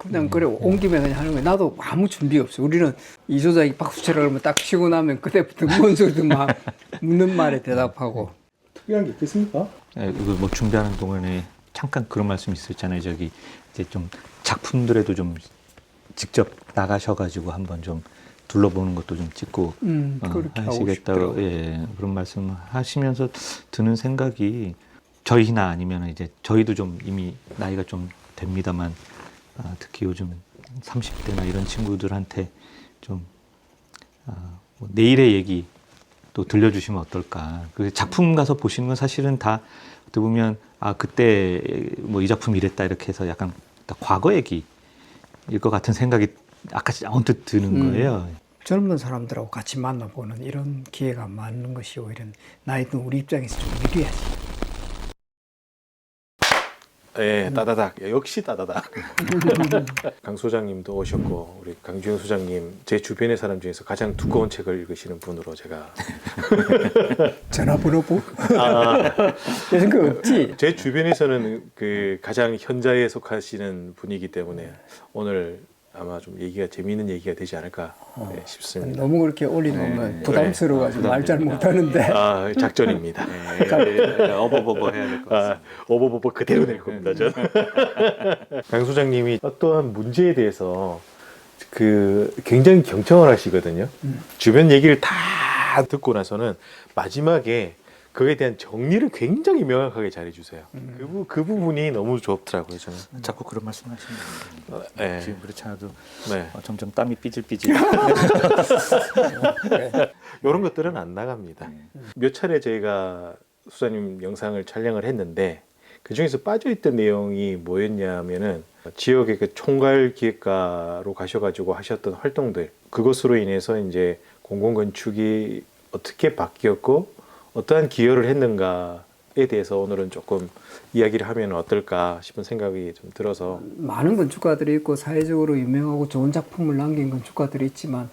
그냥 그래 온 김에 그냥 하는 거야. 나도 아무 준비 없어. 우리는 이조작이 박수 치라 그러면 딱 치고 나면 그때부터 뭔 소리든 막 묻는 말에 대답하고. 특이한 게 있겠습니까? 이거 뭐 준비하는 동안에 잠깐 그런 말씀 있었잖아요. 저기 이제 좀 작품들에도 좀 직접 나가셔가지고 한번 좀 둘러보는 것도 좀 찍고 그렇게 하고 하시겠다고 싶더라고요. 예, 그런 말씀 하시면서 드는 생각이 저희나 아니면 이제 저희도 좀 이미 나이가 좀 됩니다만 특히 요즘 30대나 이런 친구들한테 좀 뭐 내일의 얘기 또 들려주시면 어떨까. 그 작품 가서 보시는 건 사실은 다 어떻게 보면 그때 뭐 이 작품 이랬다 이렇게 해서 약간 과거 얘기일 것 같은 생각이 아까 언뜻 드는 거예요. 젊은 사람들하고 같이 만나보는 이런 기회가 많은 것이 오히려 나이 든 우리 입장에서 좀 유리하지. 예, 따다닥. 역시 따다닥. 강 소장님도 오셨고 우리 강주영 소장님 제 주변의 사람 중에서 가장 두꺼운 책을 읽으시는 분으로 제가 전화번호 보? 이런 거 없지? 제 주변에서는 그 가장 현자에 속하시는 분이기 때문에 오늘 아마 좀 얘기가 재미있는 얘기가 되지 않을까 싶습니다. 너무 그렇게 올리면 부담스러워가지고 말 잘 못하는데. 작전입니다. 어버버버 해야 될 것 같습니다. 오버보버 그대로 낼 겁니다. 저는. 강 소장님이 어떠한 문제에 대해서 그 굉장히 경청을 하시거든요. 주변 얘기를 다 듣고 나서는 마지막에 그에 대한 정리를 굉장히 명확하게 잘해주세요. 그 부분이 너무 좋더라고요. 저는. 자꾸 그런 말씀 하시는 거예요. 네. 지금 그렇지 않아도 네. 점점 땀이 삐질삐질. 이런 것들은 안 나갑니다. 몇 차례 저희가 수사님 영상을 촬영을 했는데 그 중에서 빠져있던 내용이 뭐였냐면은 지역의 그 총괄 기획가로 가셔가지고 하셨던 활동들, 그것으로 인해서 이제 공공건축이 어떻게 바뀌었고 어떠한 기여를 했는가에 대해서 오늘은 조금 이야기를 하면 어떨까 싶은 생각이 좀 들어서. 많은 건축가들이 있고 사회적으로 유명하고 좋은 작품을 남긴 건축가들이 있지만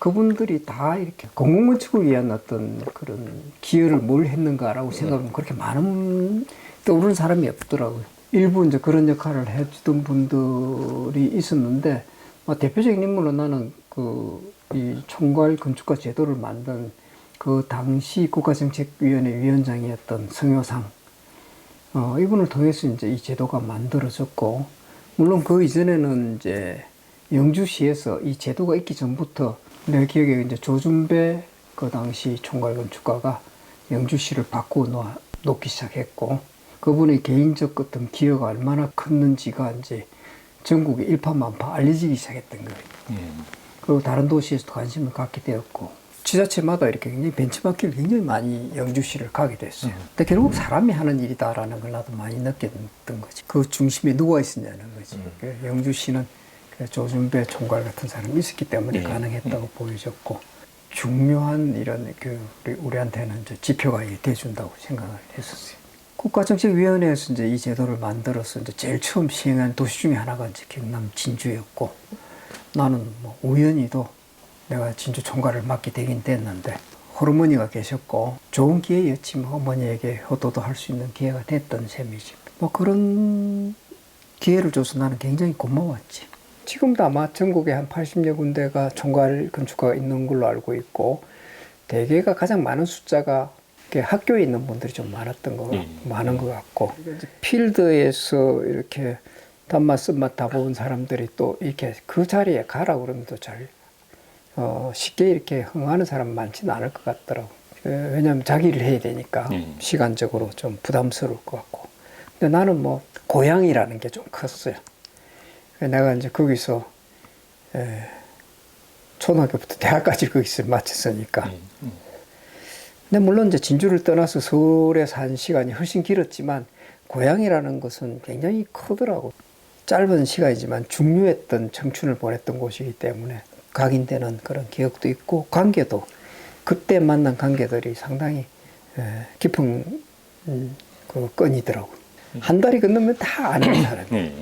그분들이 다 이렇게 공공건축을 위한 어떤 그런 기여를 뭘 했는가라고 생각하면 그렇게 많은 떠오르는 사람이 없더라고요. 일부 이제 그런 역할을 해주던 분들이 있었는데 대표적인 인물로 나는 이 총괄 건축가 제도를 만든 그 당시 국가정책위원회 위원장이었던 성효상, 이분을 통해서 이제 이 제도가 만들어졌고, 물론 그 이전에는 이제 영주시에서 이 제도가 있기 전부터 내 기억에 이제 조준배 그 당시 총괄 건축가가 영주시를 바꾸어 놓기 시작했고, 그분의 개인적 어떤 기여가 얼마나 컸는지가 이제 전국에 일파만파 알려지기 시작했던 거예요. 그리고 다른 도시에서도 관심을 갖게 되었고, 지자체마다 이렇게 굉장히 벤치마킹을 굉장히 많이 영주시를 가게 됐어요. 근데 결국 사람이 하는 일이다라는 걸 나도 많이 느꼈던 거지. 그 중심에 누가 있었냐는 거지. 영주시는 조준배 총괄 같은 사람이 있었기 때문에 가능했다고 보여졌고, 중요한 이런 우리한테는 이제 지표가 돼준다고 생각을 했었어요. 국가정책위원회에서 이제 이 제도를 만들어서 이제 제일 처음 시행한 도시 중에 하나가 이제 경남 진주였고, 나는 뭐 우연히도 내가 진주 총괄을 맡게 되긴 됐는데 호르머니가 계셨고 좋은 기회였지만 어머니에게 효도도 할 수 있는 기회가 됐던 셈이지. 뭐 그런 기회를 줘서 나는 굉장히 고마웠지. 지금도 아마 전국에 한 80여 군데가 총괄 건축가가 있는 걸로 알고 있고, 대개가 가장 많은 숫자가 학교에 있는 분들이 좀 많은 것 같고, 필드에서 이렇게 단맛 쓴맛 다 본 사람들이 또 이렇게 그 자리에 가라 그러면 또 잘 쉽게 이렇게 흥하는 사람 많지는 않을 것 같더라고. 왜냐하면 자기 일을 해야 되니까 시간적으로 좀 부담스러울 것 같고. 근데 나는 뭐 고향이라는 게 좀 컸어요. 내가 이제 거기서 초등학교부터 대학까지 거기서 마쳤으니까. 근데 물론 이제 진주를 떠나서 서울에 산 시간이 훨씬 길었지만 고향이라는 것은 굉장히 크더라고. 짧은 시간이지만 중요했던 청춘을 보냈던 곳이기 때문에 각인되는 그런 기억도 있고, 관계도 그때 만난 관계들이 상당히 깊은 그 끈이더라고. 한 달이 건너면 다 아는 사람이에요.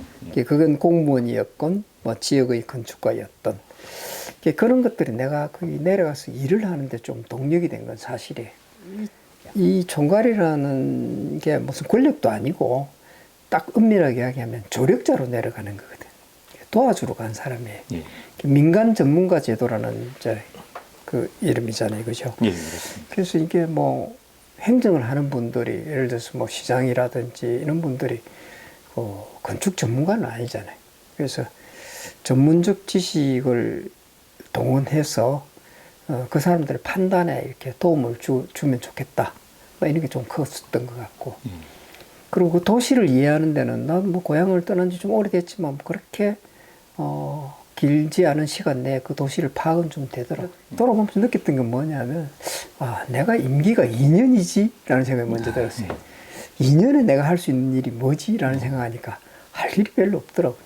그건 공무원이었건 뭐 지역의 건축가였던 그런 것들이 내가 거기 내려가서 일을 하는데 좀 동력이 된 건 사실이에요. 이 총괄이라는 게 무슨 권력도 아니고 딱 엄밀하게 이야기하면 조력자로 내려가는 거거든. 도와주러 간 사람이에요. 예. 민간 전문가 제도라는 이제 그 이름이잖아요, 그죠? 예, 그렇습니다. 그래서 이게 뭐 행정을 하는 분들이 예를 들어서 뭐 시장이라든지 이런 분들이 건축 전문가는 아니잖아요. 그래서 전문적 지식을 동원해서 그 사람들의 판단에 이렇게 도움을 주면 좋겠다. 뭐 이런 게 좀 컸었던 것 같고. 그리고 그 도시를 이해하는 데는 난 뭐 고향을 떠난 지 좀 오래됐지만 그렇게 길지 않은 시간 내에 그 도시를 파악은 좀 되더라고요. 돌아보면서 느꼈던 건 뭐냐면 내가 임기가 2년이지? 라는 생각이 먼저 들었어요. 2년에 내가 할 수 있는 일이 뭐지? 라는 생각하니까 할 일이 별로 없더라고요.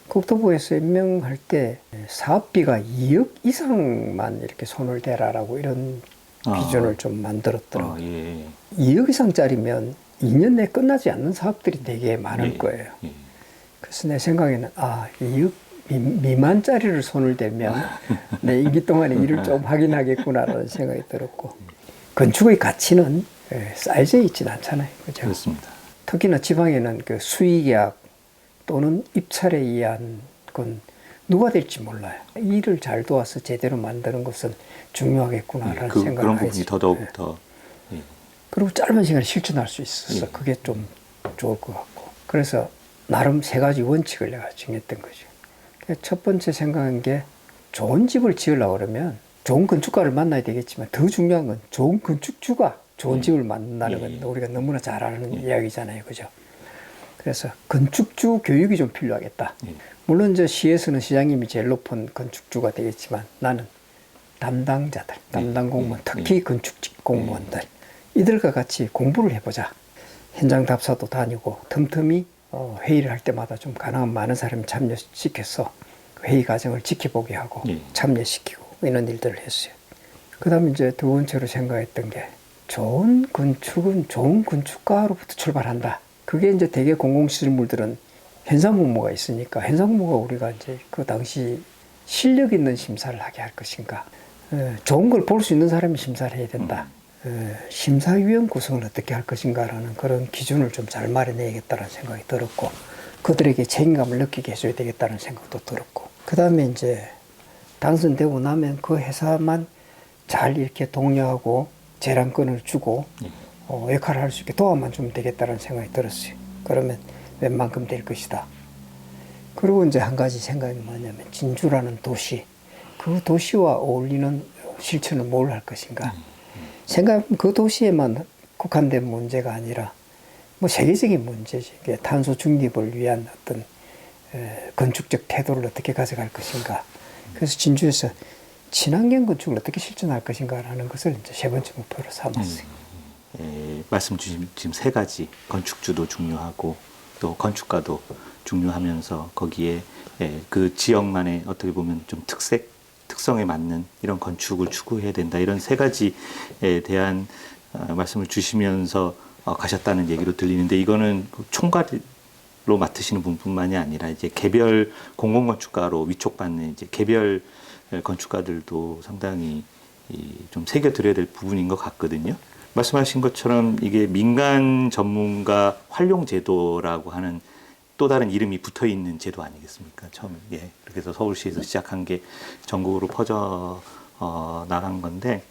국토부에서 임명할 때 사업비가 2억 이상만 이렇게 손을 대라라고 이런 기준을 좀 만들었더라고요. 예. 2억 이상짜리면 2년 내에 끝나지 않는 사업들이 되게 많을 예. 거예요. 예. 그래서 내 생각에는 2억 미만짜리를 손을 대면 내 임기 동안에 일을 좀 하긴 하겠구나라는 생각이 들었고, 건축의 가치는 사이즈에 있진 않잖아요. 그죠? 그렇습니다. 특히나 지방에는 그 수의계약 또는 입찰에 의한 건 누가 될지 몰라요. 일을 잘 도와서 제대로 만드는 것은 중요하겠구나라는 생각을 그런 하지. 부분이 더더욱 더. 예. 그리고 짧은 시간에 실천할 수 있어서 그게 좀 좋을 것 같고. 그래서 나름 3가지 원칙을 내가 정했던 거죠. 첫 번째 생각한 게 좋은 집을 지으려고 그러면 좋은 건축가를 만나야 되겠지만 더 중요한 건 좋은 건축주가 좋은 집을 만든다는 건 우리가 너무나 잘 아는 이야기잖아요. 그죠? 그래서 건축주 교육이 좀 필요하겠다. 물론 저 시에서는 시장님이 제일 높은 건축주가 되겠지만 나는 담당자들, 담당 공무원, 특히 건축직 공무원들 이들과 같이 공부를 해보자. 현장 답사도 다니고 틈틈이 회의를 할 때마다 좀 가능한 많은 사람이 참여시켜서 회의 과정을 지켜보게 하고 참여시키고 이런 일들을 했어요. 그 다음에 이제 두 번째로 생각했던 게 좋은 건축은 좋은 건축가로부터 출발한다. 그게 이제 대개 공공시설물들은 현상공모가 있으니까 현상공모가 우리가 이제 그 당시 실력 있는 심사를 하게 할 것인가. 좋은 걸 볼 수 있는 사람이 심사를 해야 된다. 심사위원 구성을 어떻게 할 것인가라는 그런 기준을 좀 잘 마련해야겠다는 생각이 들었고, 그들에게 책임감을 느끼게 해줘야 되겠다는 생각도 들었고, 그 다음에 이제 당선되고 나면 그 회사만 잘 이렇게 독려하고 재량권을 주고 역할을 할 수 있게 도와만 주면 되겠다는 생각이 들었어요. 그러면 웬만큼 될 것이다. 그리고 이제 한 가지 생각이 뭐냐면 진주라는 도시, 그 도시와 어울리는 실천을 뭘 할 것인가. 생각해보면 그 도시에만 국한된 문제가 아니라 뭐 세계적인 문제지. 탄소 중립을 위한 어떤 건축적 태도를 어떻게 가져갈 것인가. 그래서 진주에서 친환경 건축을 어떻게 실천할 것인가라는 것을 이제 3번째 목표로 삼았어요. 말씀 주신 지금 3가지, 건축주도 중요하고 또 건축가도 중요하면서 거기에 그 지역만의 어떻게 보면 좀 특성에 맞는 이런 건축을 추구해야 된다. 이런 3가지에 대한 말씀을 주시면서 가셨다는 얘기로 들리는데, 이거는 총괄로 맡으시는 분뿐만이 아니라 이제 개별 공공건축가로 위촉받는 이제 개별 건축가들도 상당히 좀 새겨드려야 될 부분인 것 같거든요. 말씀하신 것처럼 이게 민간 전문가 활용 제도라고 하는 또 다른 이름이 붙어 있는 제도 아니겠습니까? 처음, 그렇게 해서 서울시에서 시작한 게 전국으로 퍼져 나간 건데,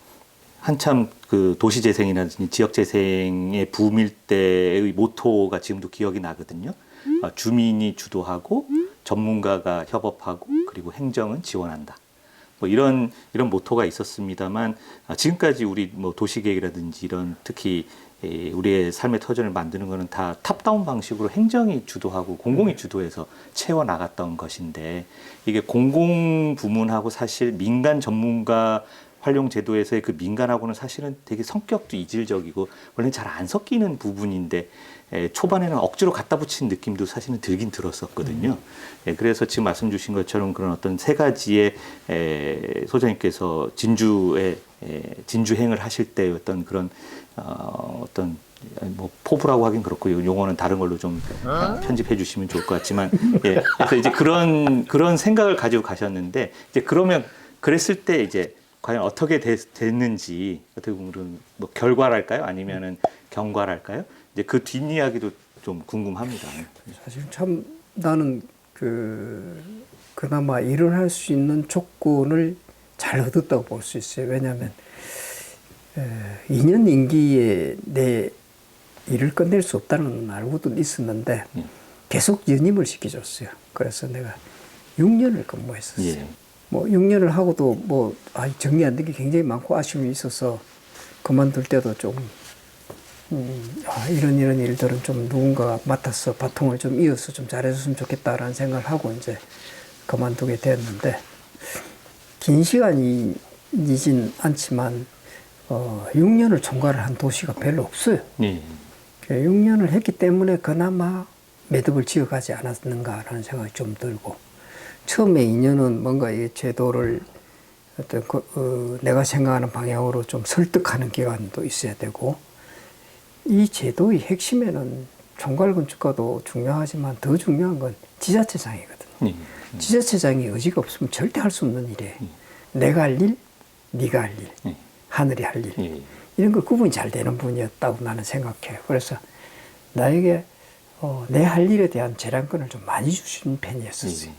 한참 그 도시재생이라든지 지역재생의 붐일 때의 모토가 지금도 기억이 나거든요. 주민이 주도하고 전문가가 협업하고 그리고 행정은 지원한다. 뭐 이런 모토가 있었습니다만, 지금까지 우리 뭐 도시계획이라든지 이런 특히 우리의 삶의 터전을 만드는 거는 다 탑다운 방식으로 행정이 주도하고 공공이 주도해서 채워 나갔던 것인데, 이게 공공 부문하고 사실 민간 전문가 활용 제도에서의 그 민간하고는 사실은 되게 성격도 이질적이고 원래는 잘 안 섞이는 부분인데 초반에는 억지로 갖다 붙인 느낌도 사실은 들긴 들었었거든요. 그래서 지금 말씀 주신 것처럼 그런 어떤 3가지의 소장님께서 진주에 진주행을 하실 때 어떤 그런 어떤 뭐 포부라고 하긴 그렇고 용어는 다른 걸로 좀 편집해 주시면 좋을 것 같지만, 그래서 이제 그런 생각을 가지고 가셨는데, 이제 그러면 그랬을 때 이제 과연 어떻게 됐는지, 어떻게 보면 뭐 결과랄까요? 아니면은 경과랄까요? 이제 그 뒷이야기도 좀 궁금합니다. 사실 참 나는 그나마 일을 할 수 있는 조건을 잘 얻었다고 볼 수 있어요. 왜냐하면 2년 임기에 내 일을 끝낼 수 없다는 건 알고도 있었는데 계속 연임을 시켜줬어요. 그래서 내가 6년을 근무했었어요. 예. 뭐 6년을 하고도 정리 안 된 게 굉장히 많고 아쉬움이 있어서 그만둘 때도 좀 이런 일들은 좀 누군가 맡아서 바통을 좀 이어서 좀 잘해줬으면 좋겠다라는 생각을 하고 이제 그만두게 됐는데 긴 시간이진 않지만 6년을 총괄을 한 도시가 별로 없어요. 예. 6년을 했기 때문에 그나마 매듭을 지어가지 않았는가라는 생각이 좀 들고 처음에 2년은 뭔가 이 제도를 어떤 내가 생각하는 방향으로 좀 설득하는 기간도 있어야 되고 이 제도의 핵심에는 총괄건축가도 중요하지만 더 중요한 건 지자체장이거든요. 지자체장이 의지가 없으면 절대 할 수 없는 일이에요. 내가 할 일, 네가 할 일, 하늘이 할 일. 이런 걸 구분이 잘 되는 분이었다고 나는 생각해요. 그래서 나에게 내 할 일에 대한 재량권을 좀 많이 주시는 편이었었어요.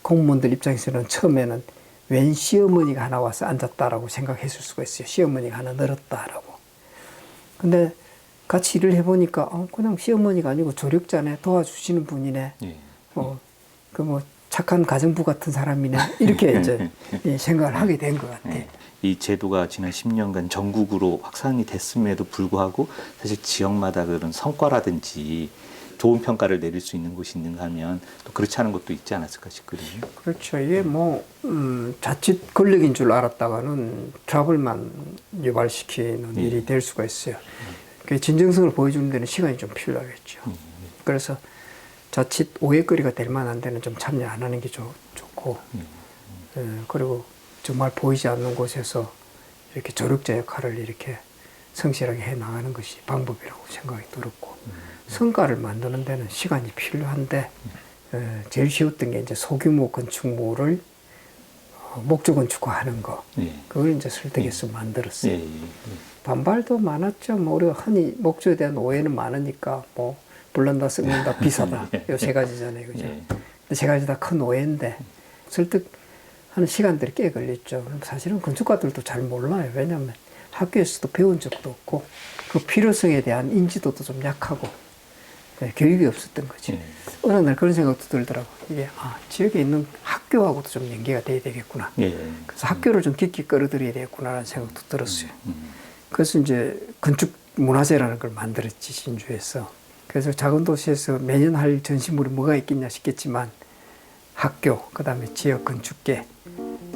공무원들 입장에서는 처음에는 웬 시어머니가 하나 와서 앉았다라고 생각했을 수가 있어요. 시어머니가 하나 늘었다라고. 근데 같이 일을 해보니까 그냥 시어머니가 아니고 조력자네, 도와주시는 분이네. 뭐 착한 가정부 같은 사람이네. 이렇게 이제 생각을 하게 된 것 같아요. 이 제도가 지난 10년간 전국으로 확산이 됐음에도 불구하고 사실 지역마다 그런 성과라든지 좋은 평가를 내릴 수 있는 곳이 있는가 하면 또 그렇지 않은 것도 있지 않았을까 싶거든요. 그렇죠. 이게 뭐 자칫 권력인 줄 알았다가는 트러블만 유발시키는 일이 될 수가 있어요. 그 진정성을 보여주는 데는 시간이 좀 필요하겠죠. 그래서 자칫 오해거리가 될 만한 데는 좀 참여 안 하는 게 좋고 그리고 정말 보이지 않는 곳에서 이렇게 조력자 역할을 이렇게 성실하게 해 나가는 것이 방법이라고 생각이 들었고 성과를 만드는 데는 시간이 필요한데 제일 쉬웠던 게 이제 소규모 건축물을 목조 건축화하는 거 그걸 이제 설득해서 만들었어요. 반발도 많았죠. 뭐 우리가 흔히 목조에 대한 오해는 많으니까 뭐 불난다, 썩는다, 비싸다 이 세 가지잖아요, 그죠? 근데 세 가지 다 큰 오해인데 설득하는 시간들이 꽤 걸렸죠. 사실은 건축가들도 잘 몰라요. 왜냐하면 학교에서도 배운 적도 없고 그 필요성에 대한 인지도도 좀 약하고 교육이 없었던 거지. 어느 날 그런 생각도 들더라고. 이게 지역에 있는 학교하고도 좀 연계가 돼야 되겠구나. 그래서 학교를 좀 깊게 끌어들여야 되겠구나라는 생각도 들었어요. 그래서 이제 건축 문화재라는 걸 만들었지, 신주에서. 그래서 작은 도시에서 매년 할 전시물이 뭐가 있겠냐 싶겠지만 학교, 그 다음에 지역 건축계,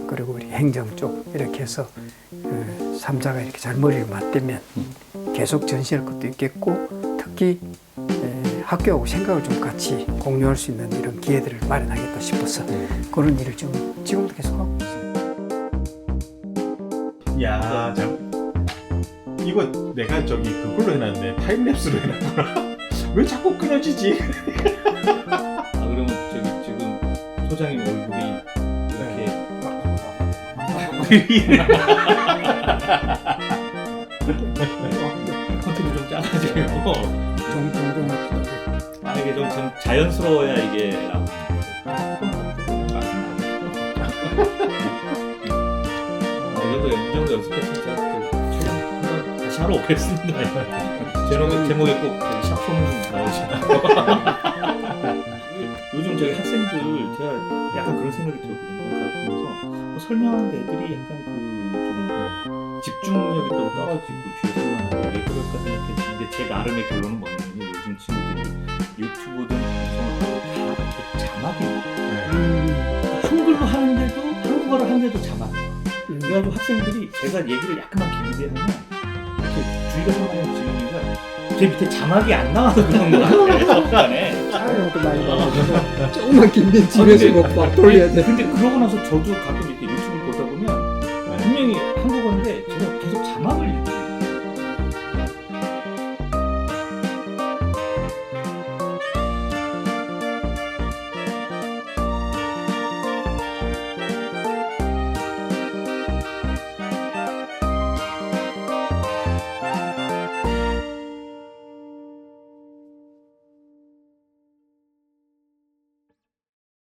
그리고 우리 행정 쪽 이렇게 해서 3자가 이렇게 잘 머리를 맞대면 계속 전시할 것도 있겠고 특히 학교하고 생각을 좀 같이 공유할 수 있는 이런 기회들을 마련하겠다 싶어서 그런 일을 지금도 계속 하고 있어요. 야, 이거 내가 그걸로 해놨는데 타임랩스로 해놨구나. 왜 자꾸 끊어지지? 그러면 지금 소장님 얼굴이 이렇게 컨텐츠 좀 짜가지고 이게 좀 자연스러워야 이게 나오는 이것도 이 정도 연습했으면 제가 다시 하러 오겠습니다. 제목에 꼭 샤폼 나오시나요? 요즘 저희 학생들 제가 약간 그런 생각이 들거든요. 그래서 설명하는 애들이 약간 좀 집중력이 또 떨어지고 주의사항하고 왜 그럴까 생각했는데 제 나름의 결론은 뭐냐면 요즘 친구들이 유튜브든 방송을 다 자막이 한글로 하는데도 한국어를 하는데도 자막이 그래가지고 학생들이 제가 얘기를 약간만 길게 하면 이렇게 주의가 상관없는 질문이가 제 밑에 자막이 안 나와서 그런 거 같아요. 순간에. 촬영도 많이 나와서 조금만 긴데 집에서 막 돌려야 돼. 근데 그러고 나서 저도 가끔 이렇게